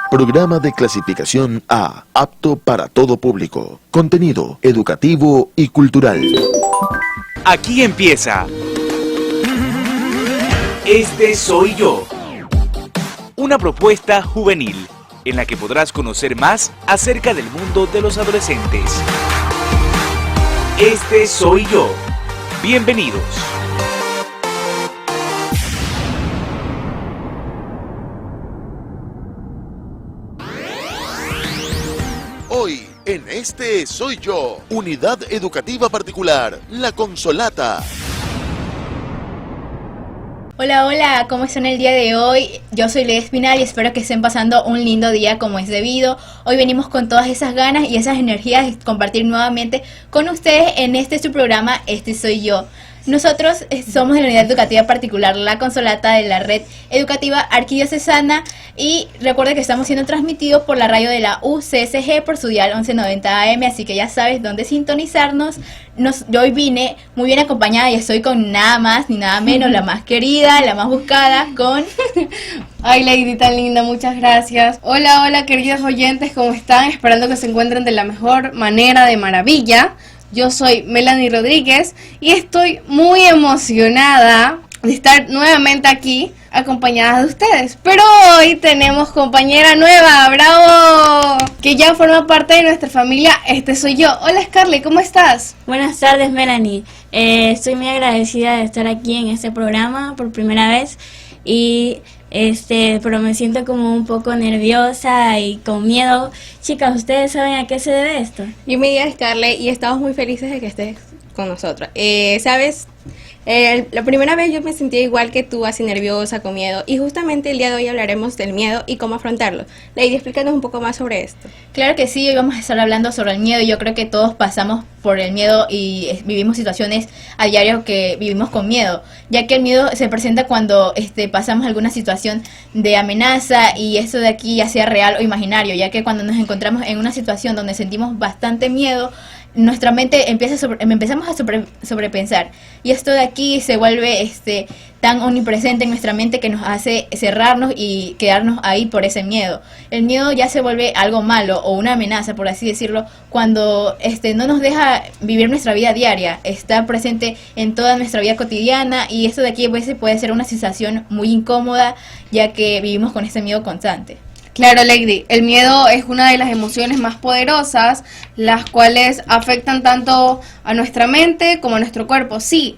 Programa de clasificación A, apto para todo público. Contenido educativo y cultural. Aquí empieza Este Soy Yo. Una propuesta juvenil en la que podrás conocer más acerca del mundo de los adolescentes. Este Soy Yo. Bienvenidos. Hoy, en Este Soy Yo, Unidad Educativa Particular, La Consolata. Hola, hola, ¿cómo están el día de hoy? Yo soy Leda Espinal y espero que estén pasando un lindo día como es debido. Hoy venimos con todas esas ganas y esas energías de compartir nuevamente con ustedes en su programa Este Soy Yo. Nosotros somos de la Unidad Educativa Particular La Consolata de la Red Educativa Arquidiocesana y recuerda que estamos siendo transmitidos por la radio de la UCSG por su dial 1190 AM, así que ya sabes dónde sintonizarnos. Yo hoy vine muy bien acompañada y estoy con nada más ni nada menos, la más querida, la más buscada, con... Ay, Lady, tan linda, muchas gracias. Hola, hola, queridos oyentes, ¿cómo están? Esperando que se encuentren de la mejor manera, de maravilla. Yo soy Melanie Rodríguez y estoy muy emocionada de estar nuevamente aquí acompañada de ustedes. Pero hoy tenemos compañera nueva, ¡bravo! Que ya forma parte de nuestra familia. Este soy yo. Hola, Scarlett, ¿cómo estás? Buenas tardes, Melanie. Estoy muy agradecida de estar aquí en este programa por primera vez y pero me siento como un poco nerviosa y con miedo. Chicas, ¿ustedes saben a qué se debe esto? Yo me llamo Scarlett y estamos muy felices de que estés con nosotros. ¿Sabes? La primera vez yo me sentía igual que tú, así nerviosa, con miedo. Y justamente el día de hoy hablaremos del miedo y cómo afrontarlo. Lady, explícanos un poco más sobre esto. Claro que sí, hoy vamos a estar hablando sobre el miedo. Yo creo que todos pasamos por el miedo y vivimos situaciones a diario que vivimos con miedo, ya que el miedo se presenta cuando pasamos alguna situación de amenaza, y eso de aquí ya sea real o imaginario, ya que cuando nos encontramos en una situación donde sentimos bastante miedo, nuestra mente empezamos a sobrepensar, y esto de aquí se vuelve tan omnipresente en nuestra mente que nos hace cerrarnos y quedarnos ahí por ese miedo. El miedo ya se vuelve algo malo o una amenaza, por así decirlo, cuando no nos deja vivir nuestra vida diaria, está presente en toda nuestra vida cotidiana, y esto de aquí pues, puede ser una sensación muy incómoda, ya que vivimos con ese miedo constante. Claro, Lady, el miedo es una de las emociones más poderosas, las cuales afectan tanto a nuestra mente como a nuestro cuerpo. Sí,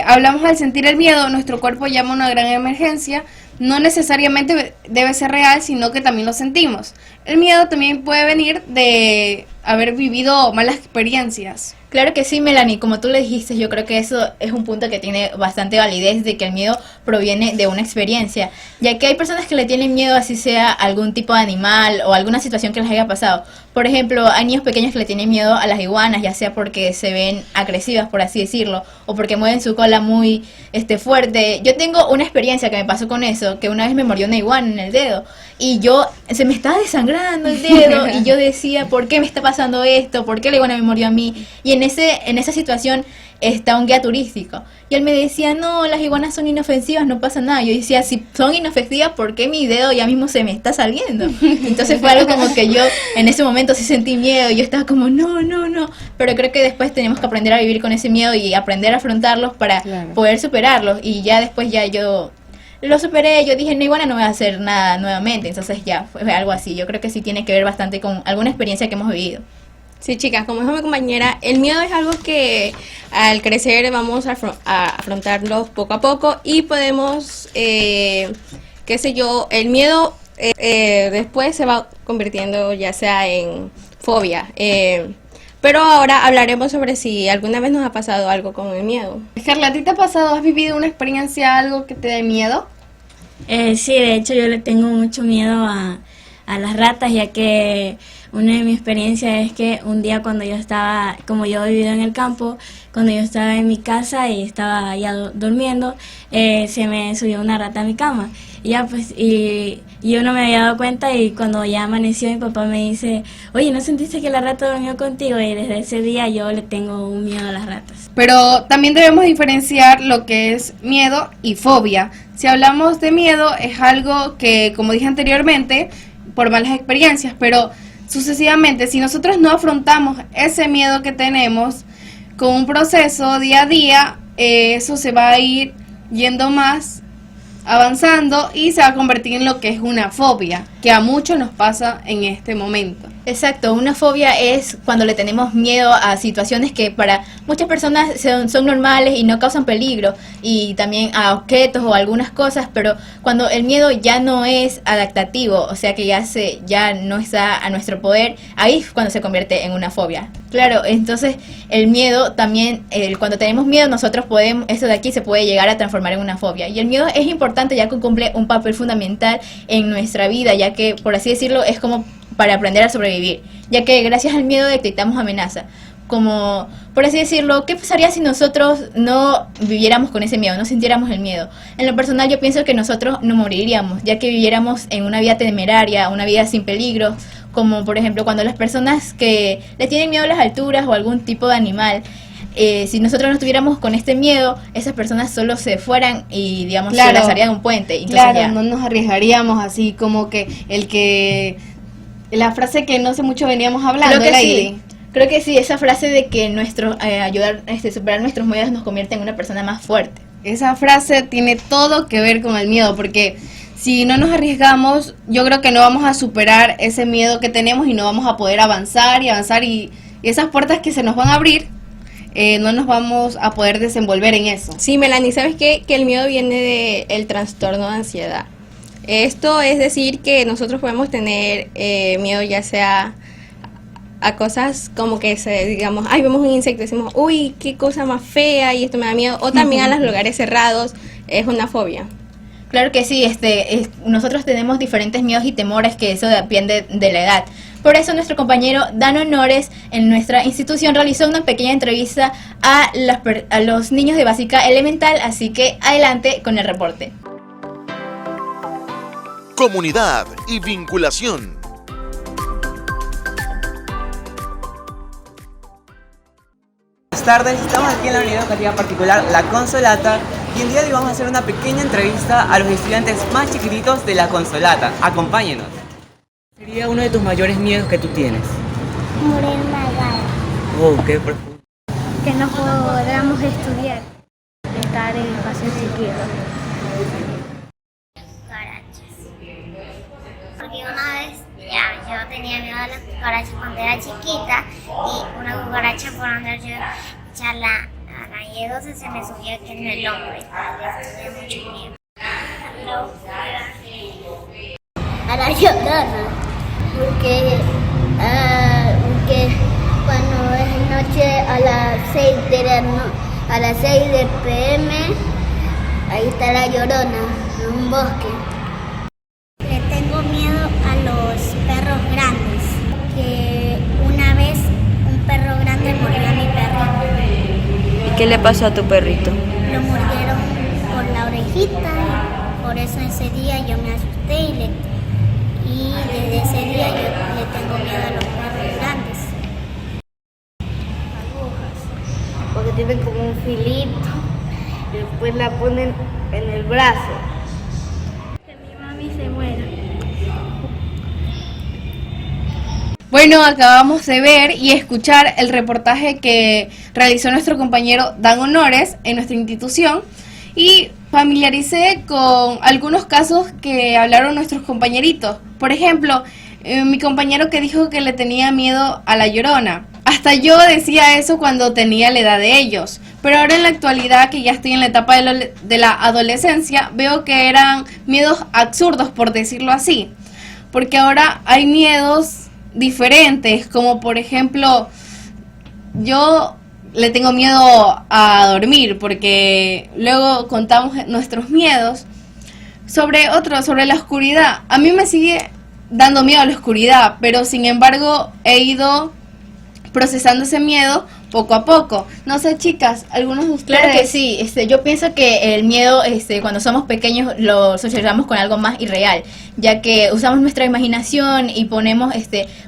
hablamos al sentir el miedo, nuestro cuerpo llama a una gran emergencia. No necesariamente debe ser real, sino que también lo sentimos. El miedo también puede venir de haber vivido malas experiencias. Claro que sí, Melanie, como tú le dijiste, yo creo que eso es un punto que tiene bastante validez, de que el miedo proviene de una experiencia, ya que hay personas que le tienen miedo así sea a algún tipo de animal o alguna situación que les haya pasado. Por ejemplo, hay niños pequeños que le tienen miedo a las iguanas, ya sea porque se ven agresivas, por así decirlo, o porque mueven su cola muy fuerte. Yo tengo una experiencia que me pasó con eso, que una vez me mordió una iguana en el dedo, y se me estaba desangrando el dedo, y yo decía, ¿por qué me está pasando esto? ¿Por qué la iguana me mordió a mí? Y en esa situación está un guía turístico, y él me decía, no, las iguanas son inofensivas, no pasa nada. Yo decía, si son inofensivas, ¿por qué mi dedo ya mismo se me está saliendo? Entonces fue algo como que yo en ese momento sí sentí miedo, y yo estaba como, no, pero creo que después tenemos que aprender a vivir con ese miedo y aprender a afrontarlos para poder superarlos, y ya después ya yo lo superé. Yo dije, no, iguana no voy a hacer nada nuevamente. Entonces ya fue algo así. Yo creo que sí tiene que ver bastante con alguna experiencia que hemos vivido. Sí, chicas, como dijo mi compañera, el miedo es algo que al crecer vamos a afrontarlo poco a poco, y podemos, el miedo después se va convirtiendo ya sea en fobia. Pero ahora hablaremos sobre si alguna vez nos ha pasado algo con el miedo. Scarlett, ¿a ti te ha pasado, has vivido una experiencia, algo que te dé miedo? Sí, de hecho yo le tengo mucho miedo a las ratas, ya que una de mis experiencias es que un día cuando yo estaba, como yo he vivido en el campo, cuando yo estaba en mi casa y estaba ya durmiendo, se me subió una rata a mi cama. Y ya pues, y yo no me había dado cuenta, y cuando ya amaneció mi papá me dice, oye, ¿no sentiste que la rata durmió contigo? Y desde ese día yo le tengo un miedo a las ratas. Pero también debemos diferenciar lo que es miedo y fobia. Si hablamos de miedo, es algo que, como dije anteriormente, por malas experiencias, pero sucesivamente, si nosotros no afrontamos ese miedo que tenemos con un proceso día a día, eso se va a ir yendo más, avanzando y se va a convertir en lo que es una fobia, que a muchos nos pasa en este momento. Exacto, una fobia es cuando le tenemos miedo a situaciones que para muchas personas son normales y no causan peligro, y también a objetos o algunas cosas, pero cuando el miedo ya no es adaptativo, o sea que ya no está a nuestro poder, ahí es cuando se convierte en una fobia. Claro, entonces el miedo también, cuando tenemos miedo nosotros podemos, eso de aquí se puede llegar a transformar en una fobia, y el miedo es importante ya que cumple un papel fundamental en nuestra vida, ya que por así decirlo es como para aprender a sobrevivir, ya que gracias al miedo detectamos amenaza. Como, por así decirlo, ¿qué pasaría si nosotros no viviéramos con ese miedo, no sintiéramos el miedo? En lo personal yo pienso que nosotros no moriríamos, ya que viviéramos en una vida temeraria, una vida sin peligro, como por ejemplo cuando las personas que le tienen miedo a las alturas o algún tipo de animal, si nosotros no estuviéramos con este miedo, esas personas solo se fueran y digamos se lanzarían de un puente. Entonces, claro, no nos arriesgaríamos así como que la frase que no sé mucho veníamos hablando. Creo que sí. Creo que sí, esa frase de que ayudar superar nuestros miedos nos convierte en una persona más fuerte. Esa frase tiene todo que ver con el miedo, porque si no nos arriesgamos, yo creo que no vamos a superar ese miedo que tenemos y no vamos a poder avanzar y esas puertas que se nos van a abrir, no nos vamos a poder desenvolver en eso. Sí, Melanie, ¿sabes qué? Que el miedo viene del trastorno de ansiedad. Esto es decir que nosotros podemos tener miedo ya sea a cosas como que digamos, vemos un insecto y decimos, uy, qué cosa más fea y esto me da miedo, o también a los lugares cerrados, es una fobia. Claro que sí, nosotros tenemos diferentes miedos y temores, que eso depende de la edad. Por eso nuestro compañero Dan Honores en nuestra institución realizó una pequeña entrevista a los niños de básica elemental, así que adelante con el reporte. Comunidad y vinculación. Buenas tardes, estamos aquí en la unidad educativa particular La Consolata y el día de hoy vamos a hacer una pequeña entrevista a los estudiantes más chiquititos de La Consolata. Acompáñenos. ¿Cuál sería uno de tus mayores miedos que tú tienes? Morirme ahogada. Oh, qué profundo. Que no podamos estudiar. Estar en espacios chiquitos. Cucarachas. Porque una vez yo tenía miedo a las cucarachas cuando era chiquita y una cucaracha por donde yo echarla a la Y12 se me subía aquí en el hombro y tuve mucho miedo. A la Llorona, porque cuando es noche a las 6 de PM, ahí está la Llorona, en un bosque. Le tengo miedo a los perros grandes, que una vez un perro grande mordió a mi perrito. ¿Y qué le pasó a tu perrito? Lo mordieron por la orejita, por eso ese día yo me asusté y desde ese día yo le tengo miedo a los perros grandes. Agujas, porque tienen como un filito y después la ponen en el brazo. Que mi mami se muera. Bueno, acabamos de ver y escuchar el reportaje que realizó nuestro compañero Dan Honores en nuestra institución y familiaricé con algunos casos que hablaron nuestros compañeritos. Por ejemplo, mi compañero que dijo que le tenía miedo a la Llorona. Hasta yo decía eso cuando tenía la edad de ellos, pero ahora en la actualidad, que ya estoy en la etapa de la adolescencia, veo que eran miedos absurdos, por decirlo así, porque ahora hay miedos diferentes, como por ejemplo, yo le tengo miedo a dormir, porque luego contamos nuestros miedos. Sobre la oscuridad, a mí me sigue dando miedo a la oscuridad, pero sin embargo he ido procesando ese miedo poco a poco. No sé, chicas, algunos de ustedes. Claro que sí, yo pienso que el miedo, cuando somos pequeños lo socializamos con algo más irreal, ya que usamos nuestra imaginación y ponemos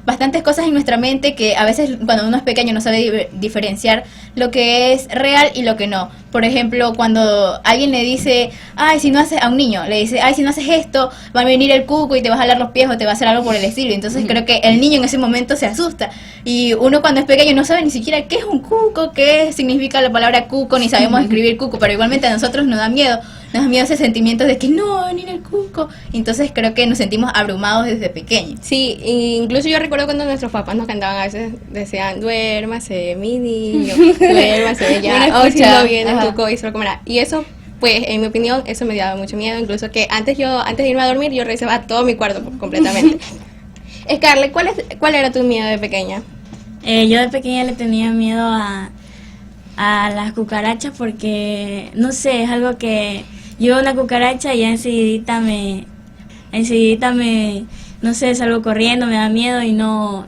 bastantes cosas en nuestra mente que a veces cuando uno es pequeño no sabe diferenciar lo que es real y lo que no. Por ejemplo, cuando alguien le dice, ay, si no haces, a un niño le dice, ay, si no haces esto, va a venir el cuco y te va a jalar los pies o te va a hacer algo por el estilo. Entonces creo que el niño en ese momento se asusta. Y uno cuando es pequeño no sabe ni siquiera qué es un cuco, qué significa la palabra cuco, ni sabemos escribir cuco, pero igualmente a nosotros nos da miedo ese sentimiento de que no va a venir el cuco. Entonces creo que nos sentimos abrumados desde pequeños. Sí, incluso yo recuerdo cuando nuestros papás nos cantaban, a veces decían, duérmase mi niño, duérmase ya, o si no viene el cuco y se lo comerá. Y eso, pues, en mi opinión, eso me daba mucho miedo, incluso que antes de irme a dormir, yo revisaba todo mi cuarto completamente. Scarlett, ¿cuál era tu miedo de pequeña? Yo de pequeña le tenía miedo a las cucarachas porque, no sé, es algo que yo veo una cucaracha y ya enseguidita me, no sé, salgo corriendo, me da miedo y no, o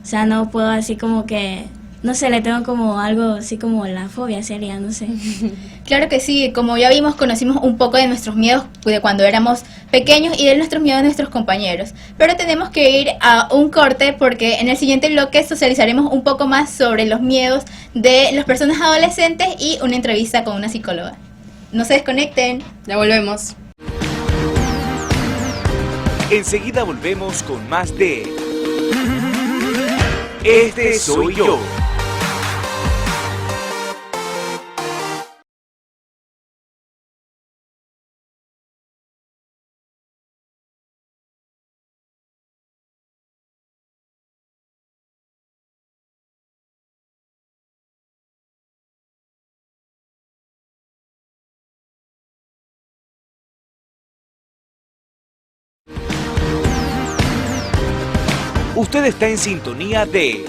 sea, no puedo así como que, no sé, le tengo como algo así como la fobia sería, no sé. Claro que sí, como ya vimos, conocimos un poco de nuestros miedos de cuando éramos pequeños y de nuestros miedos de nuestros compañeros. Pero tenemos que ir a un corte porque en el siguiente bloque socializaremos un poco más sobre los miedos de las personas adolescentes y una entrevista con una psicóloga. No se desconecten. Ya volvemos. Enseguida volvemos con más de Este Soy Yo. Usted está en sintonía de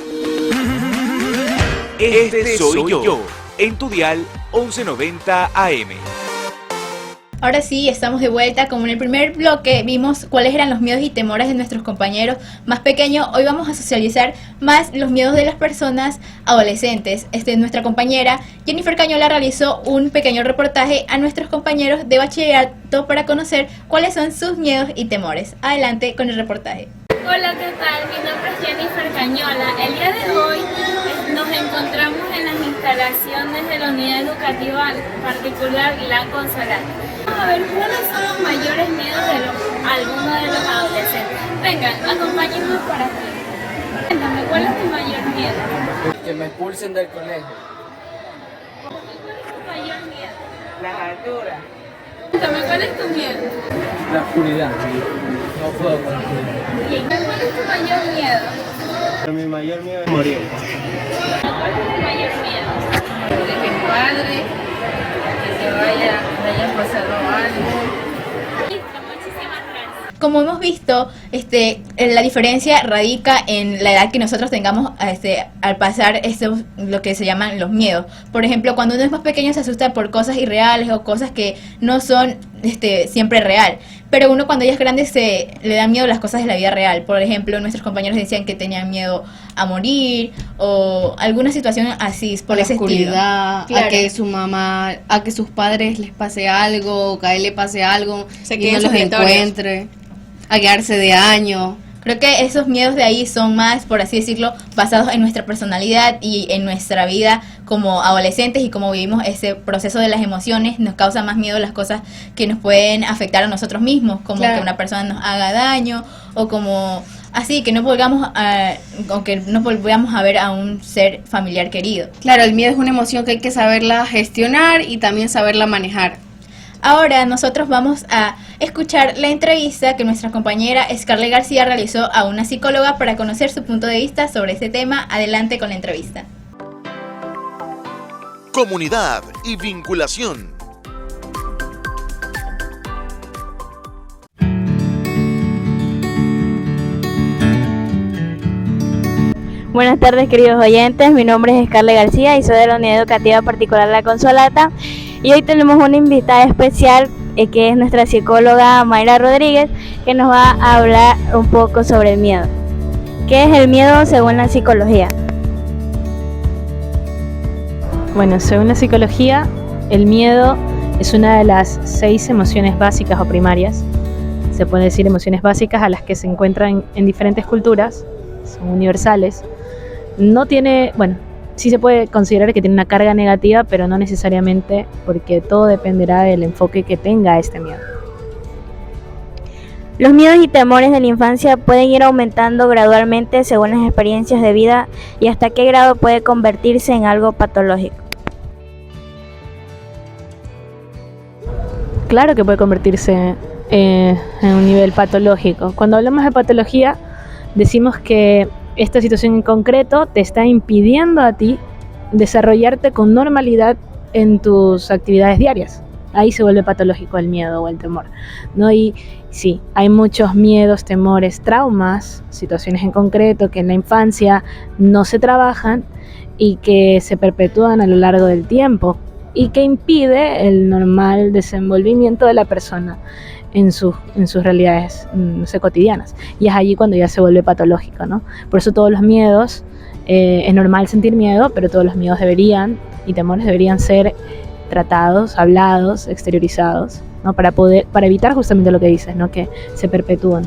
Este Soy Yo, en tu dial 1190 AM. Ahora sí, estamos de vuelta. Como en el primer bloque vimos cuáles eran los miedos y temores de nuestros compañeros más pequeños, hoy vamos a socializar más los miedos de las personas adolescentes. Nuestra compañera Jennifer Cañola realizó un pequeño reportaje a nuestros compañeros de bachillerato para conocer cuáles son sus miedos y temores. Adelante con el reportaje. Hola, ¿qué tal? Mi nombre es Jennifer Cañola. El día de hoy nos encontramos en las instalaciones de la unidad educativa particular La Consolata. Vamos a ver cuáles son los mayores miedos de algunos de los adolescentes. Vengan, acompáñenme para aquí. Cuéntame, ¿cuál es tu mayor miedo? Que me expulsen del colegio. ¿Cuál es tu mayor miedo? Las alturas. Cuéntame, ¿cuál es tu miedo? La oscuridad. No puedo con la oscuridad. ¿Cuál es tu mayor miedo? Mi mayor miedo es morir. ¿Cuál es tu mayor miedo? De que mi padre, que se haya pasado algo. Como hemos visto, la diferencia radica en la edad que nosotros tengamos al pasar lo que se llaman los miedos. Por ejemplo, cuando uno es más pequeño se asusta por cosas irreales o cosas que no son siempre real. Pero uno cuando ya es grande le dan miedo a las cosas de la vida real. Por ejemplo, nuestros compañeros decían que tenían miedo a morir o alguna situación así, por ese estilo. Oscuridad, Claro. a que su mamá, a que sus padres les pase algo, que a él le pase algo Se y queden no los sujetorios. encuentre, a quedarse de año. Creo que esos miedos de ahí son más, por así decirlo, basados en nuestra personalidad y en nuestra vida como adolescentes y como vivimos ese proceso de las emociones. Nos causa más miedo las cosas que nos pueden afectar a nosotros mismos, como Claro. que una persona nos haga daño o como así que no volvamos a ver a un ser familiar querido. Claro, el miedo es una emoción que hay que saberla gestionar y también saberla manejar. Ahora nosotros vamos a escuchar la entrevista que nuestra compañera Scarlett García realizó a una psicóloga para conocer su punto de vista sobre este tema. Adelante con la entrevista. Comunidad y vinculación. Buenas tardes, queridos oyentes, mi nombre es Scarlett García y soy de la Unidad Educativa Particular La Consolata y hoy tenemos una invitada especial que es nuestra psicóloga Mayra Rodríguez, que nos va a hablar un poco sobre el miedo. ¿Qué es el miedo según la psicología? Bueno, según la psicología, el miedo es una de las 6 emociones básicas o primarias. Se puede decir emociones básicas a las que se encuentran en diferentes culturas, son universales. No tiene, bueno, sí se puede considerar que tiene una carga negativa, pero no necesariamente, porque todo dependerá del enfoque que tenga este miedo. Los miedos y temores de la infancia pueden ir aumentando gradualmente según las experiencias de vida y hasta qué grado puede convertirse en algo patológico. Claro que puede convertirse en un nivel patológico. Cuando hablamos de patología, decimos que esta situación en concreto te está impidiendo a ti desarrollarte con normalidad en tus actividades diarias. Ahí se vuelve patológico el miedo o el temor, ¿no? Y sí, hay muchos miedos, temores, traumas, situaciones en concreto que en la infancia no se trabajan y que se perpetúan a lo largo del tiempo y que impide el normal desenvolvimiento de la persona en sus realidades, no sé, cotidianas. Y es allí cuando ya se vuelve patológico, ¿no? Por eso todos los miedos, es normal sentir miedo, pero todos los miedos y temores deberían ser tratados, hablados, exteriorizados, ¿no? Para evitar justamente lo que dices, ¿no? Que se perpetúan.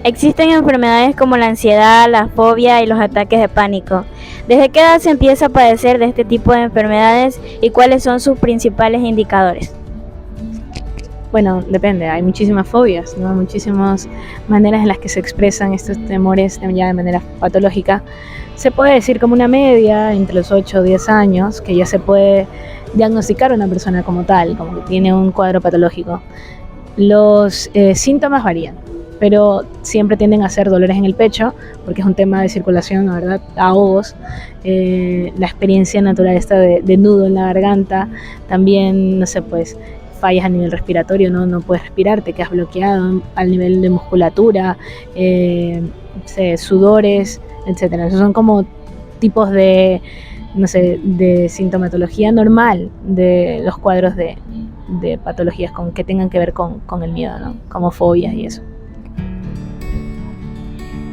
Existen enfermedades como la ansiedad, la fobia y los ataques de pánico. ¿Desde qué edad se empieza a padecer de este tipo de enfermedades y cuáles son sus principales indicadores? Bueno, depende, hay muchísimas fobias, ¿no? Muchísimas maneras en las que se expresan estos temores ya de manera patológica. Se puede decir como una media entre los 8 o 10 años que ya se puede diagnosticar a una persona como tal, como que tiene un cuadro patológico. Los síntomas varían, pero siempre tienden a ser dolores en el pecho, porque es un tema de circulación, la verdad, ahogos, la experiencia natural esta de nudo en la garganta, también, no sé, pues fallas a nivel respiratorio, no puedes respirar, te quedas bloqueado al nivel de musculatura, sudores, etcétera. Esos son como tipos de, no sé, de sintomatología normal de los cuadros de patologías que tengan que ver con el miedo, ¿no? Como fobias y eso.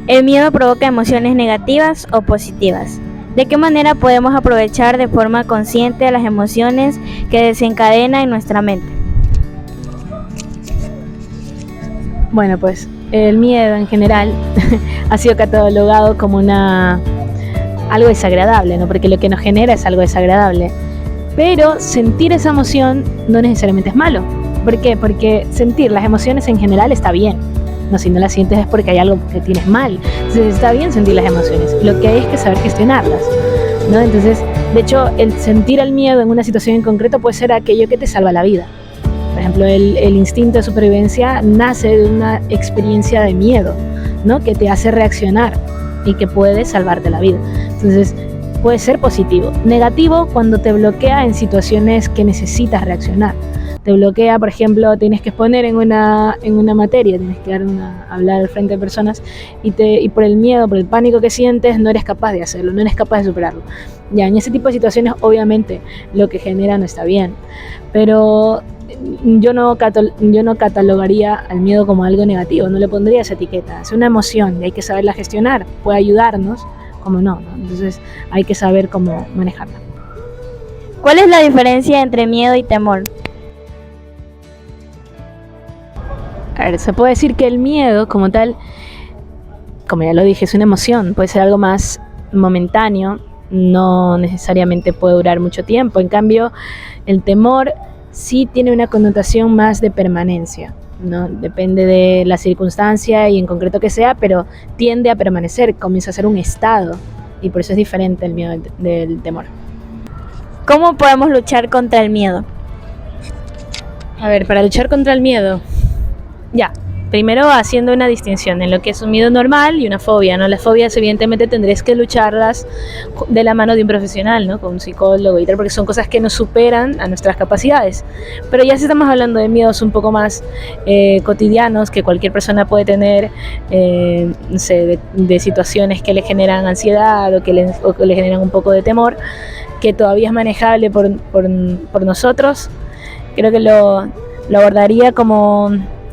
El miedo provoca emociones negativas o positivas. ¿De qué manera podemos aprovechar de forma consciente las emociones que desencadena en nuestra mente? Bueno, pues el miedo en general ha sido catalogado como algo desagradable, ¿no? Porque lo que nos genera es algo desagradable. Pero sentir esa emoción no necesariamente es malo. ¿Por qué? Porque sentir las emociones en general está bien. No, si no las sientes es porque hay algo que tienes mal. Entonces está bien sentir las emociones. Lo que hay es que saber gestionarlas, ¿no? Entonces, de hecho, el sentir el miedo en una situación en concreto puede ser aquello que te salva la vida. Por ejemplo, el instinto de supervivencia nace de una experiencia de miedo, ¿no? Que te hace reaccionar y que puede salvarte la vida. Entonces, puede ser positivo. Negativo cuando te bloquea en situaciones que necesitas reaccionar. Te bloquea, por ejemplo, tienes que exponer en una materia, tienes que hablar al frente de personas y por el miedo, por el pánico que sientes, no eres capaz de hacerlo, no eres capaz de superarlo. Ya, en ese tipo de situaciones, obviamente, lo que genera no está bien. Pero yo no catalogaría al miedo como algo negativo, no le pondría esa etiqueta. Es una emoción y hay que saberla gestionar, puede ayudarnos, como no. Entonces hay que saber cómo manejarla. ¿Cuál es la diferencia entre miedo y temor? A ver, se puede decir que el miedo como tal, como ya lo dije, es una emoción, puede ser algo más momentáneo, no necesariamente puede durar mucho tiempo. En cambio, el temor sí tiene una connotación más de permanencia, ¿no? Depende de la circunstancia y en concreto que sea, pero tiende a permanecer, comienza a ser un estado y por eso es diferente el miedo del temor. ¿Cómo podemos luchar contra el miedo? A ver, para luchar contra el miedo, primero haciendo una distinción en lo que es un miedo normal y una fobia, ¿no? Las fobias evidentemente tendréis que lucharlas de la mano de un profesional, ¿no? Con un psicólogo y tal, porque son cosas que nos superan a nuestras capacidades. Pero ya si estamos hablando de miedos un poco más cotidianos que cualquier persona puede tener, no sé, de situaciones que le generan ansiedad o que le generan un poco de temor, que todavía es manejable por nosotros, creo que lo abordaría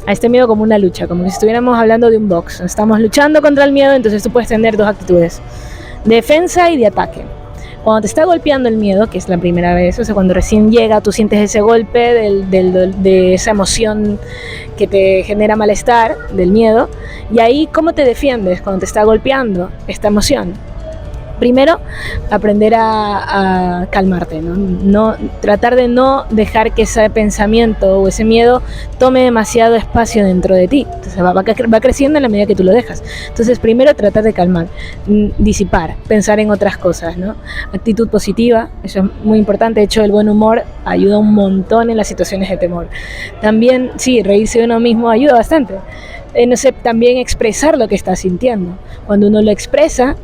a este miedo como una lucha, como si estuviéramos hablando de un box. Estamos luchando contra el miedo, entonces tú puedes tener dos actitudes, de defensa y de ataque. Cuando te está golpeando el miedo, que es la primera vez, o sea, cuando recién llega, tú sientes ese golpe de esa emoción que te genera malestar, del miedo, y ahí, ¿cómo te defiendes cuando te está golpeando esta emoción? Primero, aprender a calmarte, ¿no? Tratar de no dejar que ese pensamiento o ese miedo tome demasiado espacio dentro de ti. Entonces va creciendo en la medida que tú lo dejas. Entonces, primero, tratar de calmar, disipar, pensar en otras cosas, ¿no? Actitud positiva, eso es muy importante. De hecho, el buen humor ayuda un montón en las situaciones de temor. También, sí, reírse de uno mismo ayuda bastante. No sé, también expresar lo que está sintiendo. Cuando uno lo expresa,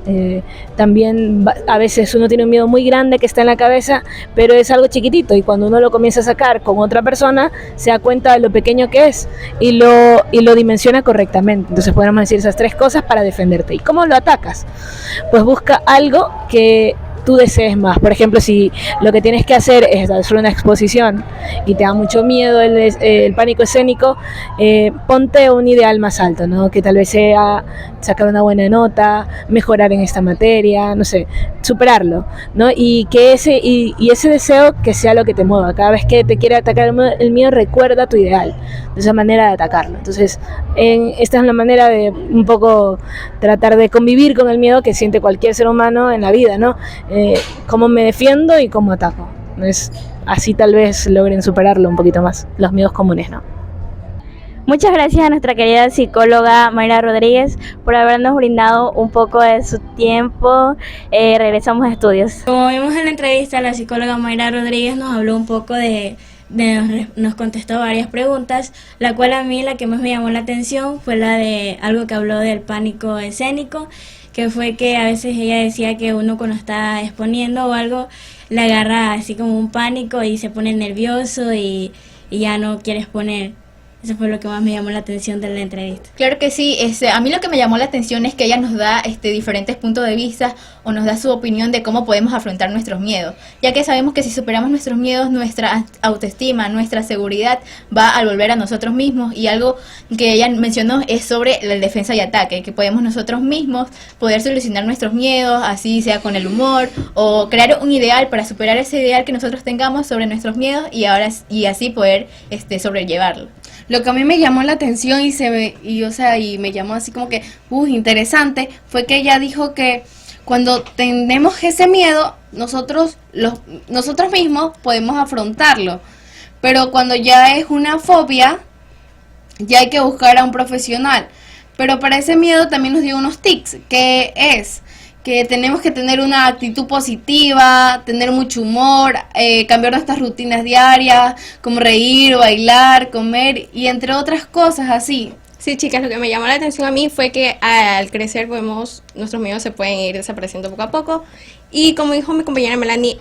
también a veces uno tiene un miedo muy grande que está en la cabeza, pero es algo chiquitito, y cuando uno lo comienza a sacar con otra persona, se da cuenta de lo pequeño que es y lo dimensiona correctamente. Entonces podemos decir esas 3 cosas para defenderte. ¿Y cómo lo atacas? Pues busca algo que tú desees más. Por ejemplo, si lo que tienes que hacer es hacer una exposición y te da mucho miedo el pánico escénico, ponte un ideal más alto, ¿no? Que tal vez sea sacar una buena nota, mejorar en esta materia, no sé, superarlo, ¿no? Y que ese deseo que sea lo que te mueva. Cada vez que te quiere atacar el miedo, recuerda tu ideal, de esa manera de atacarlo. Entonces, esta es la manera de un poco tratar de convivir con el miedo que siente cualquier ser humano en la vida, ¿no? Cómo me defiendo y cómo ataco. Así tal vez logren superarlo un poquito más, los miedos comunes, ¿no? Muchas gracias a nuestra querida psicóloga Mayra Rodríguez por habernos brindado un poco de su tiempo. Regresamos a estudios. Como vimos en la entrevista, la psicóloga Mayra Rodríguez nos habló un poco nos contestó varias preguntas, la cual a mí la que más me llamó la atención fue la de algo que habló del pánico escénico, que fue que a veces ella decía que uno cuando está exponiendo o algo le agarra así como un pánico y se pone nervioso y ya no quiere exponer. Eso fue lo que más me llamó la atención de la entrevista. Claro que sí, a mí lo que me llamó la atención es que ella nos da diferentes puntos de vista o nos da su opinión de cómo podemos afrontar nuestros miedos, ya que sabemos que si superamos nuestros miedos, nuestra autoestima, nuestra seguridad va a volver a nosotros mismos, y algo que ella mencionó es sobre la defensa y ataque, que podemos nosotros mismos poder solucionar nuestros miedos, así sea con el humor, o crear un ideal para superar ese ideal que nosotros tengamos sobre nuestros miedos y así poder sobrellevarlo. Lo que a mí me llamó la atención y me llamó así como que interesante, fue que ella dijo que cuando tenemos ese miedo, nosotros mismos podemos afrontarlo, pero cuando ya es una fobia, ya hay que buscar a un profesional. Pero para ese miedo también nos dio unos tips, que es que tenemos que tener una actitud positiva, tener mucho humor, cambiar nuestras rutinas diarias, como reír, bailar, comer y entre otras cosas así. Sí, chicas, lo que me llamó la atención a mí fue que al crecer nuestros miedos se pueden ir desapareciendo poco a poco. Y como dijo mi compañera Melanie,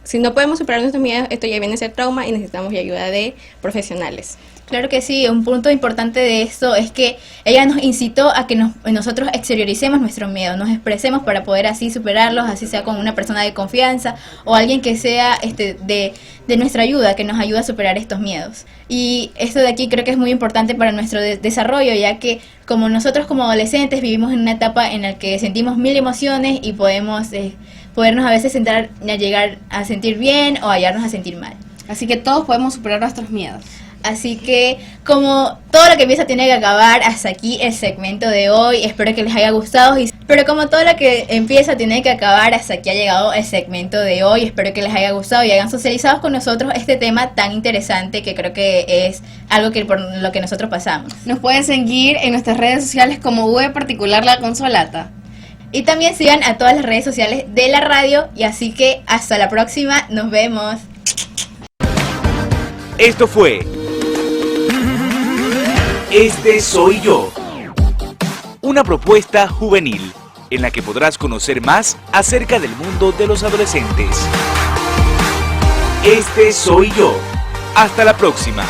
si no podemos superar nuestros miedos, esto ya viene a ser trauma y necesitamos ya ayuda de profesionales. Claro que sí, un punto importante de esto es que ella nos incitó a que nosotros exterioricemos nuestros miedos, nos expresemos para poder así superarlos, así sea con una persona de confianza o alguien que sea de nuestra ayuda, que nos ayude a superar estos miedos. Y esto de aquí creo que es muy importante para nuestro desarrollo, ya que como nosotros como adolescentes vivimos en una etapa en la que sentimos 1000 emociones y podernos a veces llegar a sentir bien o hallarnos a sentir mal. Así que todos podemos superar nuestros miedos. Así que, como todo lo que empieza tiene que acabar, hasta aquí el segmento de hoy. Espero que les haya gustado. Pero como todo lo que empieza tiene que acabar, hasta aquí ha llegado el segmento de hoy. Espero que les haya gustado y hayan socializado con nosotros este tema tan interesante, que creo que es algo que por lo que nosotros pasamos. Nos pueden seguir en nuestras redes sociales como V particular La Consolata. Y también sigan a todas las redes sociales de la radio. Y así que hasta la próxima. Nos vemos. Esto fue Este Soy Yo, una propuesta juvenil en la que podrás conocer más acerca del mundo de los adolescentes. Este Soy Yo. Hasta la próxima.